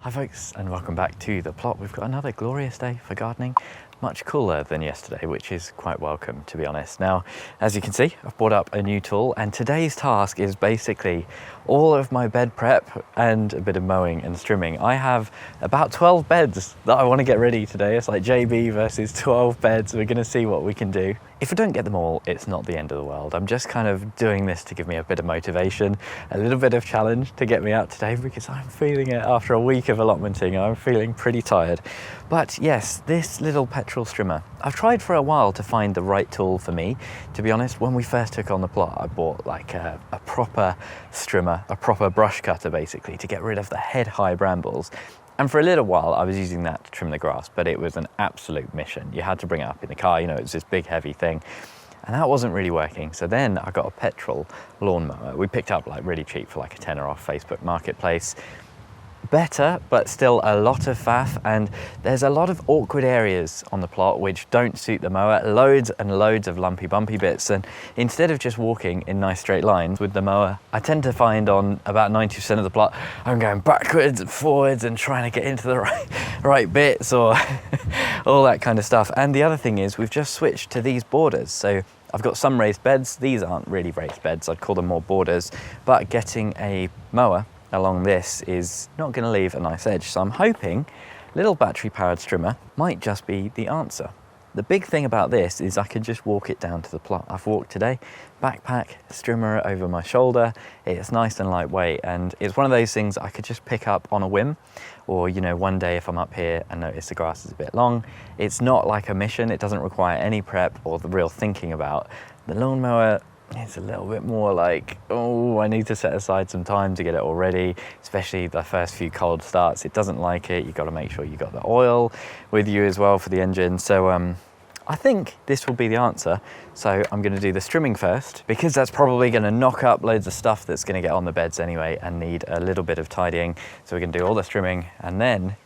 Hi folks, and welcome back to The Plot. We've got another glorious day for gardening, much cooler than yesterday, which is quite welcome, to be honest. Now, as you can see, I've brought up a new tool, and today's task is basically all of my bed prep and a bit of mowing and trimming. I have about 12 beds that I want to get ready today. It's like JB versus 12 beds. We're going to see what we can do. If I don't get them all, it's not the end of the world. I'm just kind of doing this to give me a bit of motivation, a little bit of challenge to get me out today, because I'm feeling it after a week of allotmenting. I'm feeling pretty tired. But yes, this little petrol strimmer, I've tried for a while to find the right tool for me. To be honest, when we first took on the plot, I bought like a proper strimmer, a proper brush cutter basically, to get rid of the head-high brambles. And for a little while, I was using that to trim the grass, but it was an absolute mission. You had to bring it up in the car, you know, it was this big, heavy thing. And that wasn't really working. So then I got a petrol lawnmower. We picked up like really cheap for like a tenner off Facebook Marketplace. Better, but still a lot of faff, and there's a lot of awkward areas on the plot which don't suit the mower, loads and loads of lumpy bumpy bits, and instead of just walking in nice straight lines with the mower, I tend to find on about 90% of the plot I'm going backwards and forwards and trying to get into the right bits or all that kind of stuff. And the other thing is we've just switched to these borders, so I've got some raised beds. These aren't really raised beds, I'd call them more borders, but getting a mower along this is not going to leave a nice edge. So I'm hoping little battery powered strimmer might just be the answer. The big thing about this is I can just walk it down to the plot. I've walked today, backpack, strimmer over my shoulder. It's nice and lightweight, and it's one of those things I could just pick up on a whim, or you know, one day if I'm up here and notice the grass is a bit long. It's not like a mission. It doesn't require any prep or the real thinking about. The lawnmower, it's a little bit more like, oh, I need to set aside some time to get it all ready, especially the first few cold starts. It doesn't like it. You've got to make sure you got the oil with you as well for the engine. So I think this will be the answer. So I'm going to do the strimming first, because that's probably going to knock up loads of stuff that's going to get on the beds anyway and need a little bit of tidying. So we're going to do all the strimming and then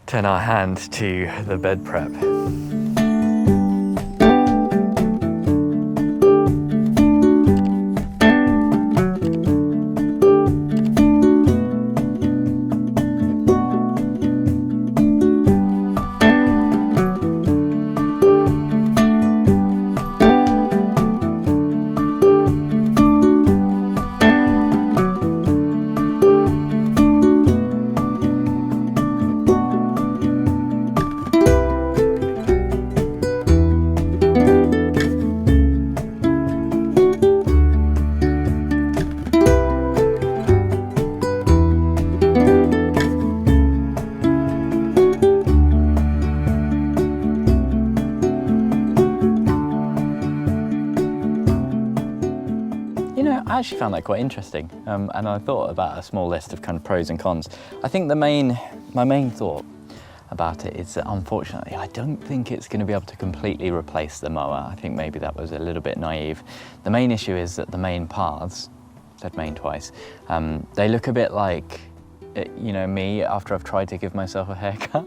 turn our hand to the bed prep. I actually found that quite interesting, and I thought about a small list of kind of pros and cons. I think my main thought about it is that unfortunately I don't think it's going to be able to completely replace the mower. I think maybe that was a little bit naive. The main issue is that the main paths, said main twice, they look a bit like, you know, me after I've tried to give myself a haircut.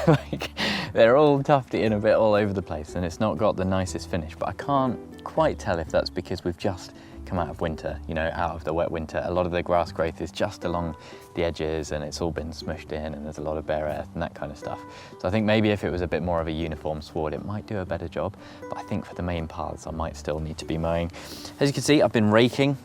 Like, they're all tufty and a bit all over the place, and it's not got the nicest finish, but I can't quite tell if that's because we've just come out of winter, you know, out of the wet winter. A lot of the grass growth is just along the edges and it's all been smushed in, and there's a lot of bare earth and that kind of stuff. So I think maybe if it was a bit more of a uniform sward, it might do a better job, but I think for the main paths I might still need to be mowing. As you can see, I've been raking.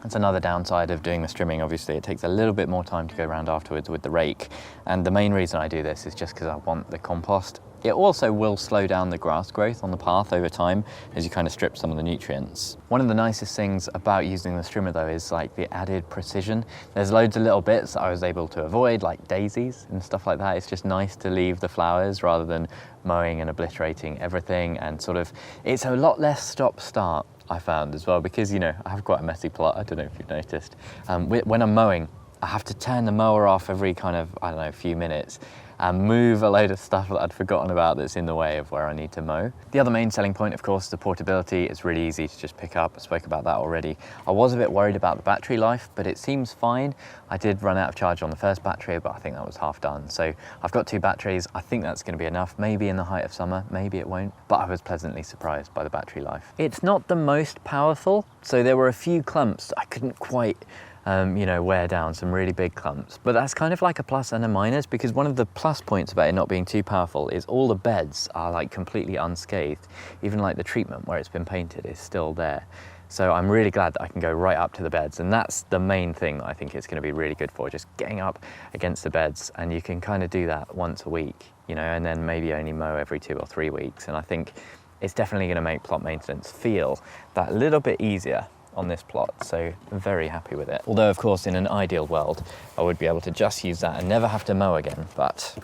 That's another downside of doing the strimming. Obviously it takes a little bit more time to go around afterwards with the rake, and the main reason I do this is just because I want the compost. It also will slow down the grass growth on the path over time as you kind of strip some of the nutrients. One of the nicest things about using the strimmer though is like the added precision. There's loads of little bits that I was able to avoid, like daisies and stuff like that. It's just nice to leave the flowers rather than mowing and obliterating everything, and sort of, it's a lot less stop-start I found as well, because, you know, I have quite a messy plot. I don't know if you've noticed. When I'm mowing, I have to turn the mower off every kind of, I don't know, few minutes, and move a load of stuff that I'd forgotten about that's in the way of where I need to mow. The other main selling point, of course, is the portability. It's really easy to just pick up. I spoke about that already. I was a bit worried about the battery life, but it seems fine. I did run out of charge on the first battery, but I think that was half done. So I've got 2 batteries. I think that's going to be enough, maybe in the height of summer, maybe it won't, but I was pleasantly surprised by the battery life. It's not the most powerful, so there were a few clumps I couldn't quite wear down some really big clumps. But that's kind of like a plus and a minus, because one of the plus points about it not being too powerful is all the beds are like completely unscathed. Even like the treatment where it's been painted is still there. So I'm really glad that I can go right up to the beds, and that's the main thing that I think it's going to be really good for, just getting up against the beds. And you can kind of do that once a week, and then maybe only mow every 2 or 3 weeks. And I think it's definitely going to make plot maintenance feel that little bit easier on this plot, so I'm very happy with it. Although of course in an ideal world I would be able to just use that and never have to mow again, but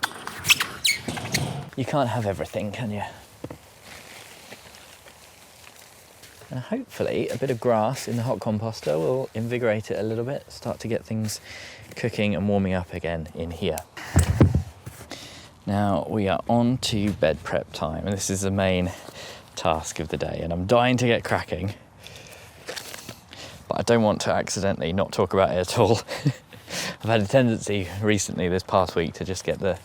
you can't have everything, can you? And hopefully a bit of grass in the hot composter will invigorate it a little bit, start to get things cooking and warming up again in here. Now we are on to bed prep time, and this is the main task of the day, and I'm dying to get cracking. But I don't want to accidentally not talk about it at all. I've had a tendency recently, this past week, to just get the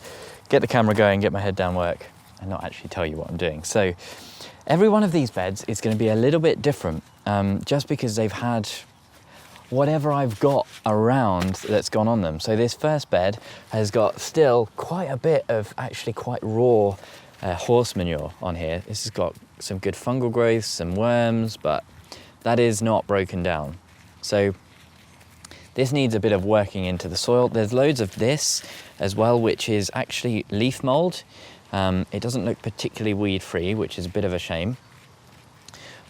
camera going, get my head down work, and not actually tell you what I'm doing. So every one of these beds is going to be a little bit different, just because they've had whatever I've got around that's gone on them. So this first bed has got still quite a bit of actually quite raw horse manure on here. This has got some good fungal growths, some worms, but that is not broken down. So this needs a bit of working into the soil. There's loads of this as well, which is actually leaf mold. It doesn't look particularly weed free, which is a bit of a shame.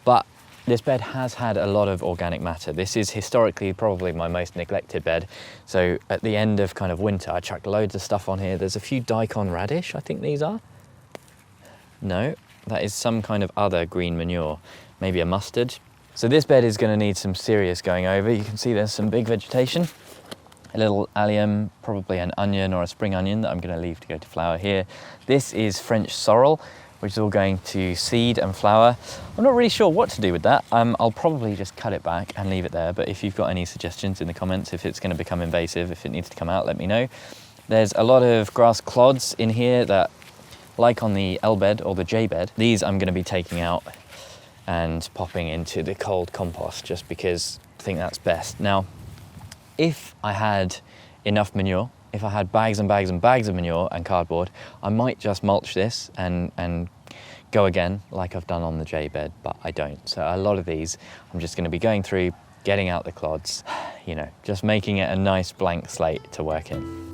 But this bed has had a lot of organic matter. This is historically probably my most neglected bed. So at the end of kind of winter, I chucked loads of stuff on here. There's a few daikon radish, I think these are. No, that is some kind of other green manure, maybe a mustard. So this bed is going to need some serious going over. You can see there's some big vegetation, a little allium, probably an onion or a spring onion that I'm going to leave to go to flower here. This is French sorrel, which is all going to seed and flower. I'm not really sure what to do with that. I'll probably just cut it back and leave it there. But if you've got any suggestions in the comments, if it's going to become invasive, if it needs to come out, let me know. There's a lot of grass clods in here that, like on the L bed or the J bed, these I'm going to be taking out and popping into the cold compost, just because I think that's best. Now, if I had enough manure, if I had bags and bags and bags of manure and cardboard, I might just mulch this and go again like I've done on the J bed, but I don't. So a lot of these, I'm just going to be going through, getting out the clods, just making it a nice blank slate to work in.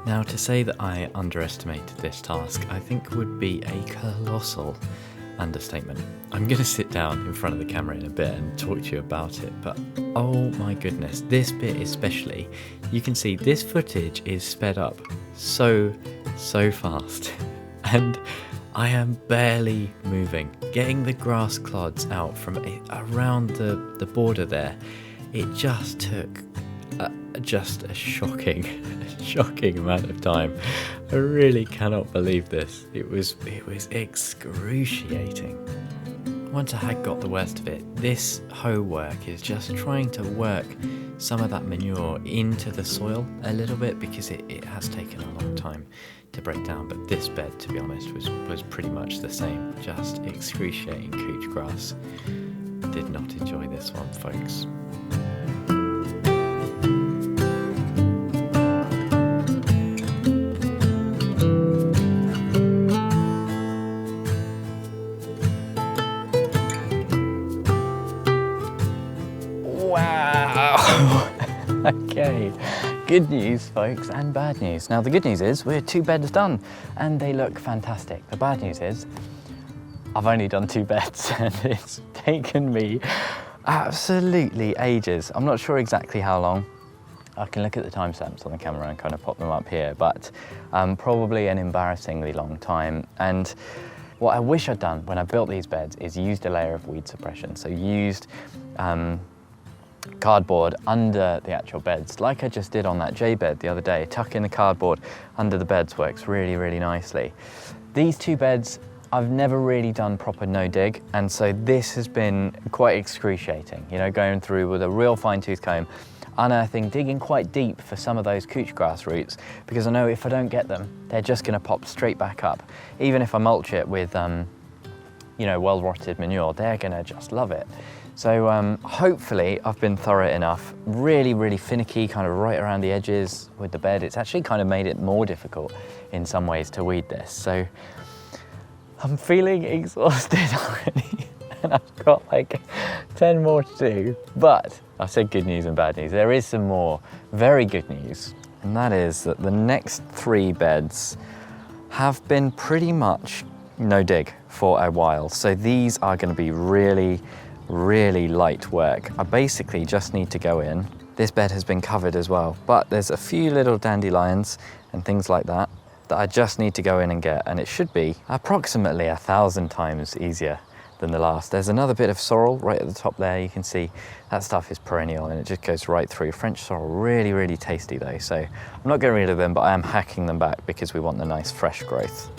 Now, to say that I underestimated this task, I think would be a colossal understatement. I'm going to sit down in front of the camera in a bit and talk to you about it, but oh my goodness, this bit especially, you can see this footage is sped up so fast, and I am barely moving. Getting the grass clods out from around the border there, it just took just a shocking amount of time. I really cannot believe this. It was excruciating. Once I had got the worst of it, this hoe work is just trying to work some of that manure into the soil a little bit, because it has taken a long time to break down. But this bed, to be honest, was pretty much the same. Just excruciating couch grass. Did not enjoy this one, folks. Okay, good news, folks, and bad news. Now, the good news is we're 2 beds done and they look fantastic. The bad news is I've only done 2 beds and it's taken me absolutely ages. I'm not sure exactly how long. I can look at the timestamps on the camera and kind of pop them up here, but probably an embarrassingly long time. And what I wish I'd done when I built these beds is used a layer of weed suppression. So used cardboard under the actual beds, like I just did on that J bed the other day. Tuck in the cardboard under the beds works really nicely. These 2 beds, I've never really done proper no dig, and so this has been quite excruciating, going through with a real fine-tooth comb, unearthing, digging quite deep for some of those couch grass roots, because I know if I don't get them, they're just going to pop straight back up. Even if I mulch it with well-rotted manure, they're going to just love it. So hopefully I've been thorough enough. Really, really finicky, kind of right around the edges with the bed. It's actually kind of made it more difficult in some ways to weed this. So I'm feeling exhausted already and I've got like 10 more to do. But I've said good news and bad news. There is some more very good news, and that is that the next 3 beds have been pretty much no dig for a while. So these are going to be really, really light work. I basically just need to go in. This bed has been covered as well, but there's a few little dandelions and things like that I just need to go in and get, and it should be approximately 1,000 times easier than the last. There's another bit of sorrel right at the top there. You can see that stuff is perennial and it just goes right through. French sorrel, really, really tasty though. So I'm not getting rid of them, but I am hacking them back because we want the nice fresh growth.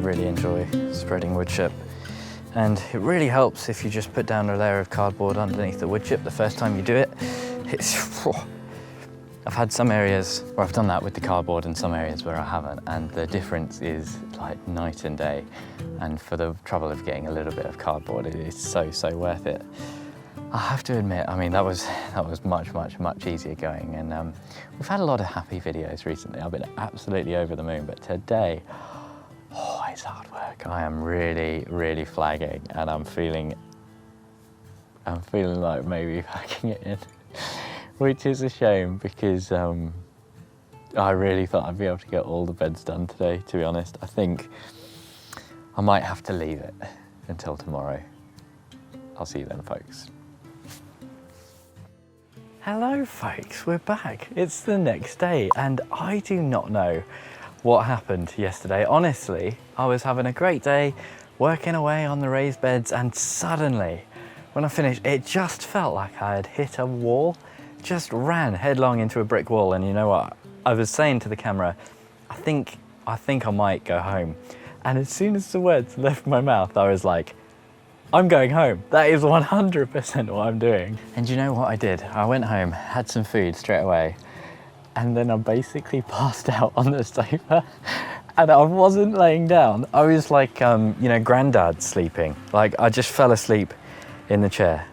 Really enjoy spreading wood chip, and it really helps if you just put down a layer of cardboard underneath the wood chip the first time you do it. I've had some areas where I've done that with the cardboard and some areas where I haven't, and the difference is like night and day. And for the trouble of getting a little bit of cardboard, it is so worth it. I have to admit, I mean, that was much easier going, and we've had a lot of happy videos recently. I've been absolutely over the moon, but today, oh, it's hard work. I am really flagging, and I'm feeling like maybe packing it in, which is a shame because I really thought I'd be able to get all the beds done today, to be honest. I think I might have to leave it until tomorrow. I'll see you then, folks. Hello, folks, we're back. It's the next day, and I do not know what happened yesterday. Honestly, I was having a great day, working away on the raised beds, and suddenly, when I finished, it just felt like I had hit a wall, just ran headlong into a brick wall. And you know what? I was saying to the camera, I think I might go home. And as soon as the words left my mouth, I was like, I'm going home. That is 100% what I'm doing. And you know what I did? I went home, had some food straight away, and then I basically passed out on the sofa, and I wasn't laying down. I was like, you know, granddad sleeping. Like, I just fell asleep in the chair.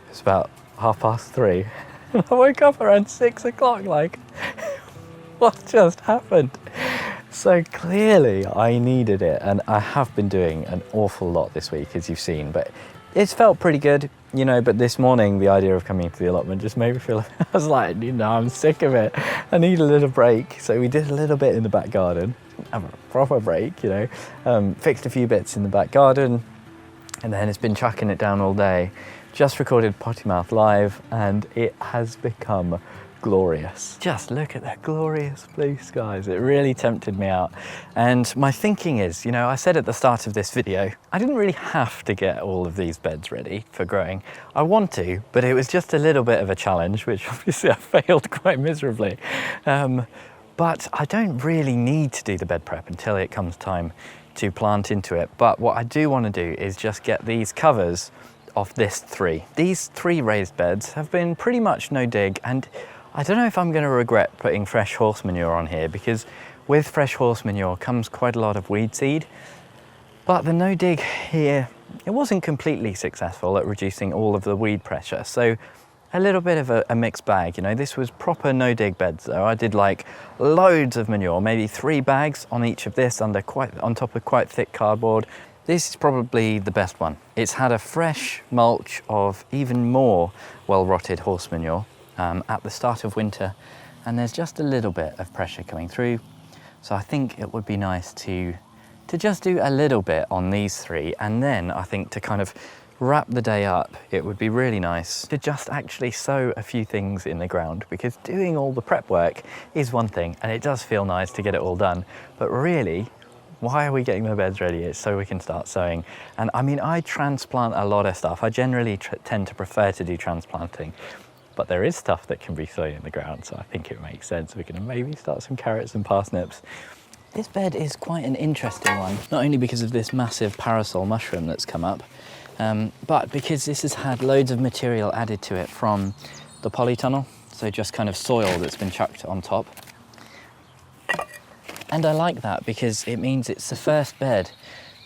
It's about 3:30. I woke up around 6 o'clock, like, what just happened? So clearly I needed it, and I have been doing an awful lot this week, as you've seen, but it's felt pretty good, you know. But this morning, the idea of coming to the allotment just made me feel, I was like, you know, I'm sick of it. I need a little break. So we did a little bit in the back garden, have a proper break, you know, fixed a few bits in the back garden, and then it's been chucking it down all day. Just recorded Potty Mouth live, and it has become glorious. Just look at that glorious blue skies. It really tempted me out. And my thinking is, you know, I said at the start of this video, I didn't really have to get all of these beds ready for growing. I want to, but it was just a little bit of a challenge, which obviously I failed quite miserably. But I don't really need to do the bed prep until it comes time to plant into it. But what I do want to do is just get these covers off this 3. These 3 raised beds have been pretty much no dig, and I don't know if I'm going to regret putting fresh horse manure on here, because with fresh horse manure comes quite a lot of weed seed. But the no dig here, it wasn't completely successful at reducing all of the weed pressure. So a little bit of a mixed bag, you know. This was proper no dig beds though. I did like loads of manure, maybe 3 bags on each of this on top of quite thick cardboard. This is probably the best one. It's had a fresh mulch of even more well-rotted horse manure at the start of winter, and there's just a little bit of pressure coming through. So I think it would be nice to just do a little bit on these 3, and then I think to kind of wrap the day up, it would be really nice to just actually sow a few things in the ground, because doing all the prep work is one thing, and it does feel nice to get it all done. But really, Why are we getting the beds ready? It's so we can start sowing. And I mean, I transplant a lot of stuff. I generally tend to prefer to do transplanting, but there is stuff that can be sown in the ground, so I think it makes sense. We can maybe start some carrots and parsnips. This bed is quite an interesting one, not only because of this massive parasol mushroom that's come up, but because this has had loads of material added to it from the polytunnel, so just kind of soil that's been chucked on top. And I like that because it means it's the first bed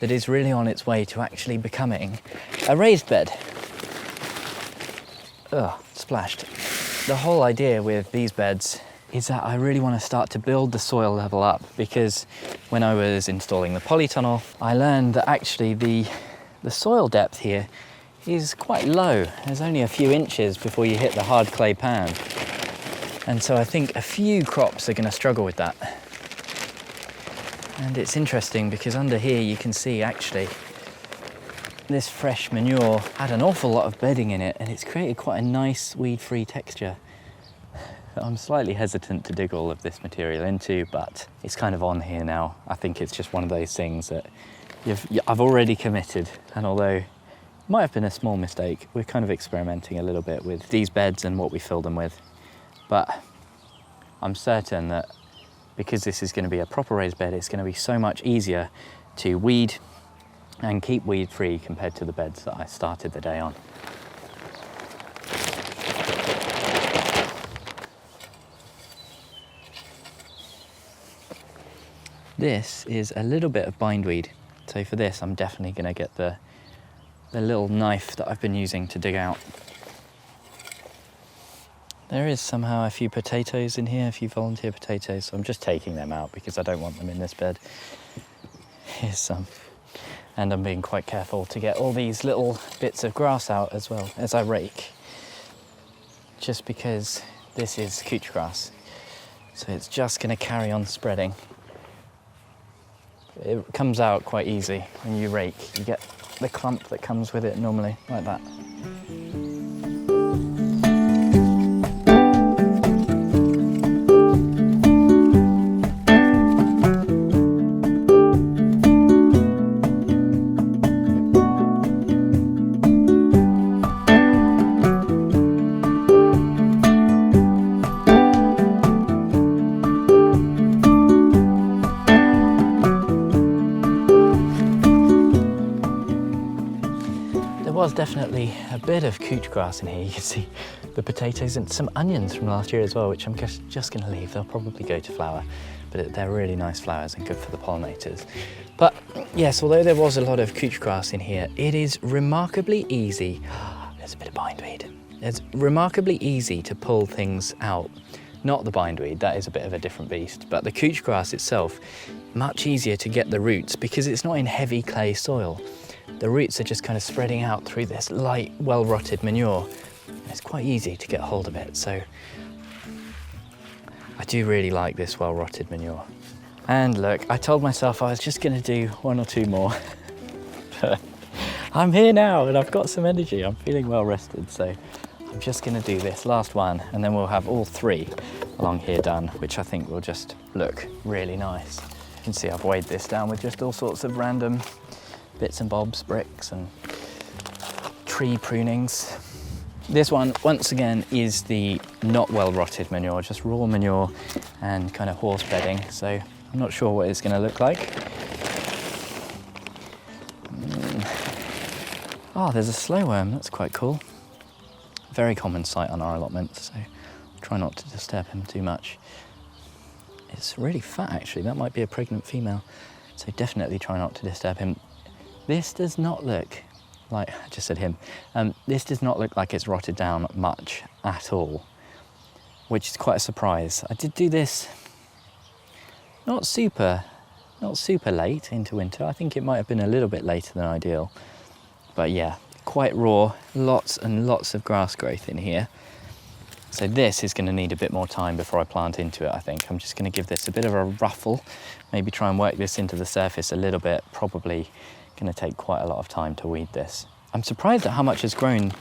that is really on its way to actually becoming a raised bed. Ugh, splashed. The whole idea with these beds is that I really want to start to build the soil level up, because when I was installing the polytunnel, I learned that actually the soil depth here is quite low. There's only a few inches before you hit the hard clay pan. And so I think a few crops are going to struggle with that. And it's interesting because under here you can see actually this fresh manure had an awful lot of bedding in it, and it's created quite a nice weed-free texture. I'm slightly hesitant to dig all of this material into, but it's kind of on here now. I think it's just one of those things that I've already committed, and although it might have been a small mistake, we're kind of experimenting a little bit with these beds and what we fill them with. But I'm certain that because this is going to be a proper raised bed, it's going to be so much easier to weed and keep weed free compared to the beds that I started the day on. This is a little bit of bindweed. So for this, I'm definitely going to get the little knife that I've been using to dig out. There is somehow a few potatoes in here, a few volunteer potatoes, so I'm just taking them out because I don't want them in this bed. Here's some. And I'm being quite careful to get all these little bits of grass out as well as I rake, just because this is couch grass. So it's just going to carry on spreading. It comes out quite easy when you rake. You get the clump that comes with it normally, like that. Definitely a bit of couch grass in here. You can see the potatoes and some onions from last year as well, which I'm just going to leave. They'll probably go to flower, but they're really nice flowers and good for the pollinators. But yes, although there was a lot of couch grass in here, it is remarkably easy. There's a bit of bindweed. It's remarkably easy to pull things out. Not the bindweed, that is a bit of a different beast, but the couch grass itself, much easier to get the roots because it's not in heavy clay soil. The roots are just kind of spreading out through this light, well-rotted manure. It's quite easy to get hold of it, so I do really like this well-rotted manure. And look, I told myself I was just going to do one or two more. I'm here now and I've got some energy. I'm feeling well rested, so I'm just going to do this last one and then we'll have all three along here done, which I think will just look really nice. You can see I've weighed this down with just all sorts of random bits and bobs, bricks and tree prunings. This one, once again, is the not well-rotted manure, just raw manure and kind of horse bedding, so I'm not sure what it's going to look like. Oh, there's a slow worm, that's quite cool. Very common sight on our allotments, so try not to disturb him too much. It's really fat actually, that might be a pregnant female, so definitely try not to disturb him. This does not look like, I just said him, this does not look like it's rotted down much at all, which is quite a surprise. I did do this not super late into winter. I think it might have been a little bit later than ideal, but yeah, quite raw, lots and lots of grass growth in here. So this is going to need a bit more time before I plant into it, I think. I'm just going to give this a bit of a ruffle, maybe try and work this into the surface a little bit, probably going to take quite a lot of time to weed this. I'm surprised at how much has grown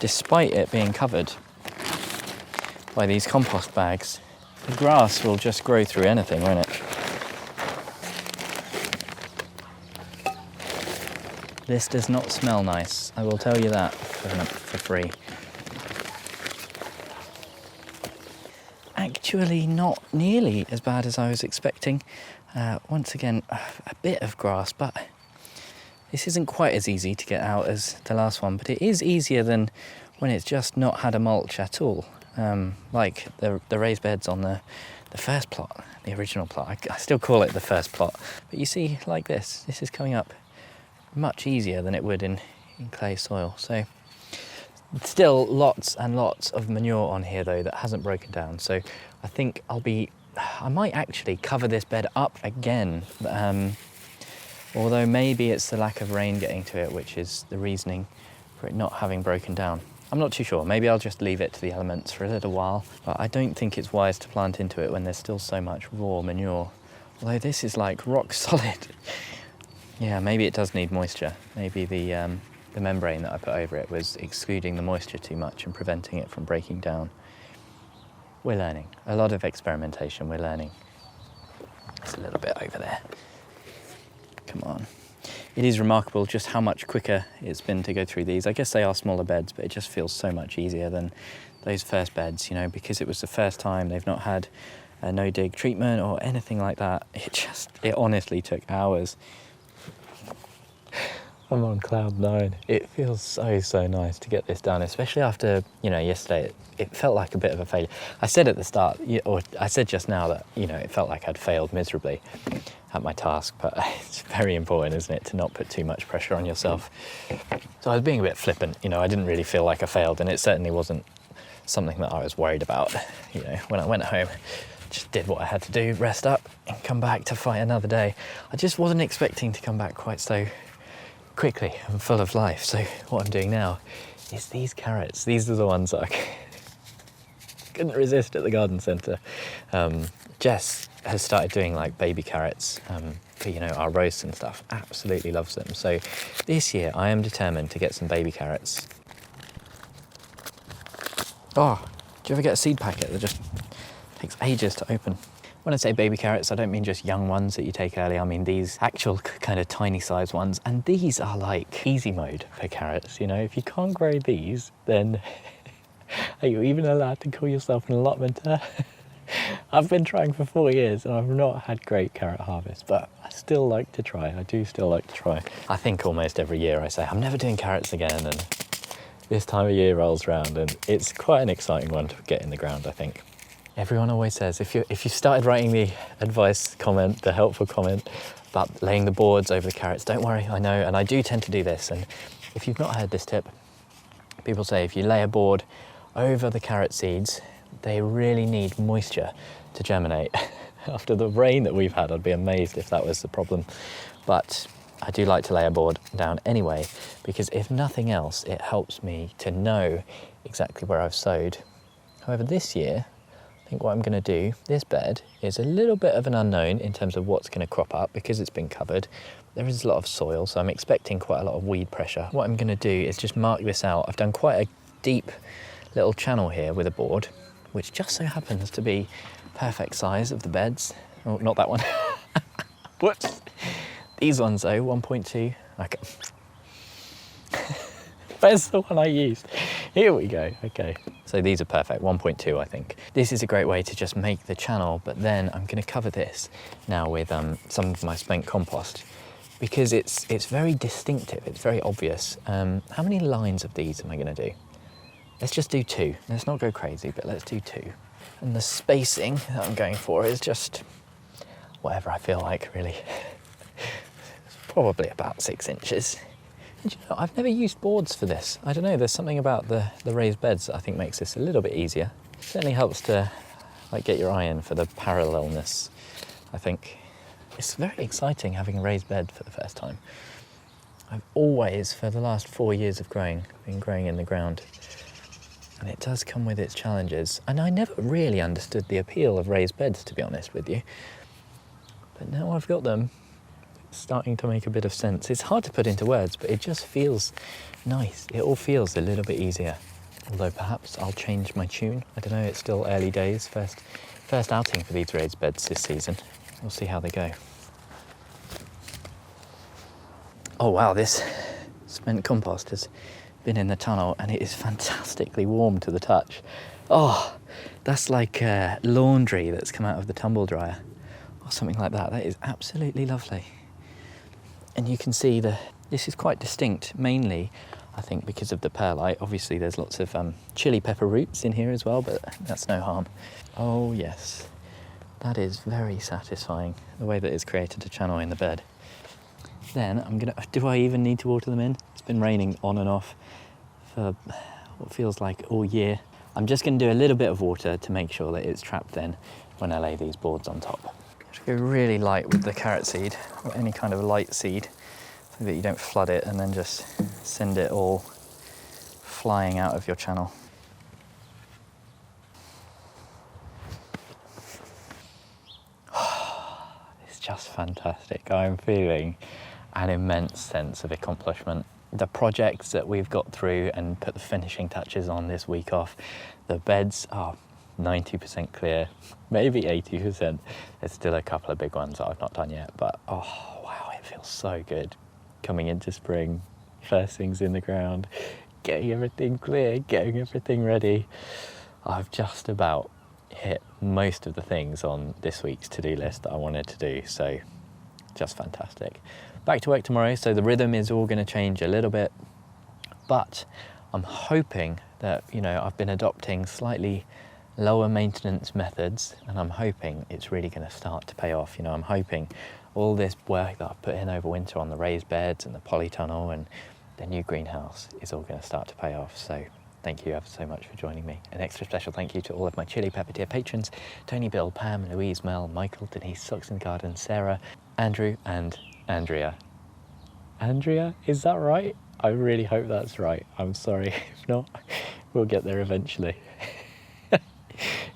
despite it being covered by these compost bags. The grass will just grow through anything, won't it? This does not smell nice, I will tell you that for free. Actually not nearly as bad as I was expecting. Once again, a bit of grass, but this isn't quite as easy to get out as the last one, but it is easier than when it's just not had a mulch at all. Like the raised beds on the first plot, the original plot. I still call it the first plot, but you see, like this is coming up much easier than it would in clay soil. So still lots and lots of manure on here though that hasn't broken down. So I think I might actually cover this bed up again. Although maybe it's the lack of rain getting to it, which is the reasoning for it not having broken down. I'm not too sure. Maybe I'll just leave it to the elements for a little while, but I don't think it's wise to plant into it when there's still so much raw manure. Although this is like rock solid. Yeah, maybe it does need moisture. Maybe the membrane that I put over it was excluding the moisture too much and preventing it from breaking down. We're learning. A lot of experimentation, we're learning. It's a little bit over there. Come on. It is remarkable just how much quicker it's been to go through these. I guess they are smaller beds, but it just feels so much easier than those first beds, you know, because it was the first time they've not had a no-dig treatment or anything like that. It honestly took hours. I'm on cloud 9. It feels so nice to get this done, especially after, you know, yesterday it felt like a bit of a failure. I said at the start, or I said just now that, you know, it felt like I'd failed miserably at my task, but it's very important, isn't it, to not put too much pressure on yourself. So I was being a bit flippant, you know, I didn't really feel like I failed, and it certainly wasn't something that I was worried about. You know, when I went home, just did what I had to do, rest up and come back to fight another day. I just wasn't expecting to come back quite so quickly and full of life. So what I'm doing now is these carrots. These are the ones that I couldn't resist at the garden centre. Jess has started doing like baby carrots for, you know, our roasts and stuff. Absolutely loves them. So this year I am determined to get some baby carrots. Oh, do you ever get a seed packet that just takes ages to open? When I say baby carrots, I don't mean just young ones that you take early. I mean these actual kind of tiny size ones. And these are like easy mode for carrots. You know, if you can't grow these, then are you even allowed to call yourself an allotmenter? I've been trying for 4 years and I've not had great carrot harvest, but I still like to try. I do still like to try. I think almost every year I say, I'm never doing carrots again. And this time of year rolls around and it's quite an exciting one to get in the ground, I think. Everyone always says, if you started writing the advice comment, the helpful comment about laying the boards over the carrots, don't worry, I know, and I do tend to do this. And if you've not heard this tip, people say if you lay a board over the carrot seeds, they really need moisture to germinate. After the rain that we've had, I'd be amazed if that was the problem. But I do like to lay a board down anyway, because if nothing else, it helps me to know exactly where I've sowed. However, this year, I think what I'm going to do, this bed is a little bit of an unknown in terms of what's going to crop up because it's been covered. There is a lot of soil, so I'm expecting quite a lot of weed pressure. What I'm going to do is just mark this out. I've done quite a deep little channel here with a board, which just so happens to be perfect size of the beds. Oh, not that one. Whoops. These ones though, 1.2. Okay. Where's the one I used? Here we go, okay. So these are perfect, 1.2 I think. This is a great way to just make the channel, but then I'm gonna cover this now with some of my spent compost because it's very distinctive, it's very obvious. How many lines of these am I gonna do? Let's just do 2. Let's not go crazy, but let's do 2. And the spacing that I'm going for is just whatever I feel like, really. It's probably about 6 inches. And you know, I've never used boards for this. I don't know, there's something about the raised beds that I think makes this a little bit easier. It certainly helps to like get your eye in for the parallelness, I think. It's very exciting having a raised bed for the first time. I've always, for the last 4 years of growing, been growing in the ground. And it does come with its challenges. And I never really understood the appeal of raised beds, to be honest with you. But now I've got them, it's starting to make a bit of sense. It's hard to put into words, but it just feels nice. It all feels a little bit easier. Although perhaps I'll change my tune. I don't know, it's still early days. First outing for these raised beds this season. We'll see how they go. Oh wow, this Spent compost has been in the tunnel and it is fantastically warm to the touch. Oh, that's like laundry that's come out of the tumble dryer or something like that. That is absolutely lovely. And you can see this is quite distinct, mainly I think because of the perlite. Obviously there's lots of chili pepper roots in here as well, but that's no harm. Oh yes, that is very satisfying, the way that it's created a channel in the bed. Then do I even need to water them in? It's been raining on and off for what feels like all year. I'm just going to do a little bit of water to make sure that it's trapped then when I lay these boards on top. Just go really light with the carrot seed or any kind of light seed so that you don't flood it and then just send it all flying out of your channel. It's just fantastic. I'm feeling an immense sense of accomplishment. The projects that we've got through and put the finishing touches on this week off, the beds are 90% clear, maybe 80%. There's still a couple of big ones that I've not done yet, but oh wow, it feels so good coming into spring, first things in the ground, getting everything clear, getting everything ready. I've just about hit most of the things on this week's to-do list that I wanted to do, so just fantastic. Back to work tomorrow, so the rhythm is all going to change a little bit, but I'm hoping that, I've been adopting slightly lower maintenance methods, and I'm hoping it's really going to start to pay off. I'm hoping all this work that I've put in over winter on the raised beds and the polytunnel and the new greenhouse is all going to start to pay off. So thank you ever so much for joining me. An extra special thank you to all of my Chili Pepper Tier patrons: Tony, Bill, Pam, Louise, Mel, Michael, Denise, Socks in the Garden, Sarah, Andrew and Andrea. Andrea, is that right? I really hope that's right. I'm sorry. If not, we'll get there eventually.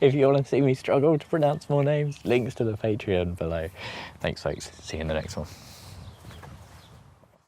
If you want to see me struggle to pronounce more names, links to the Patreon below. Thanks, folks. See you in the next one.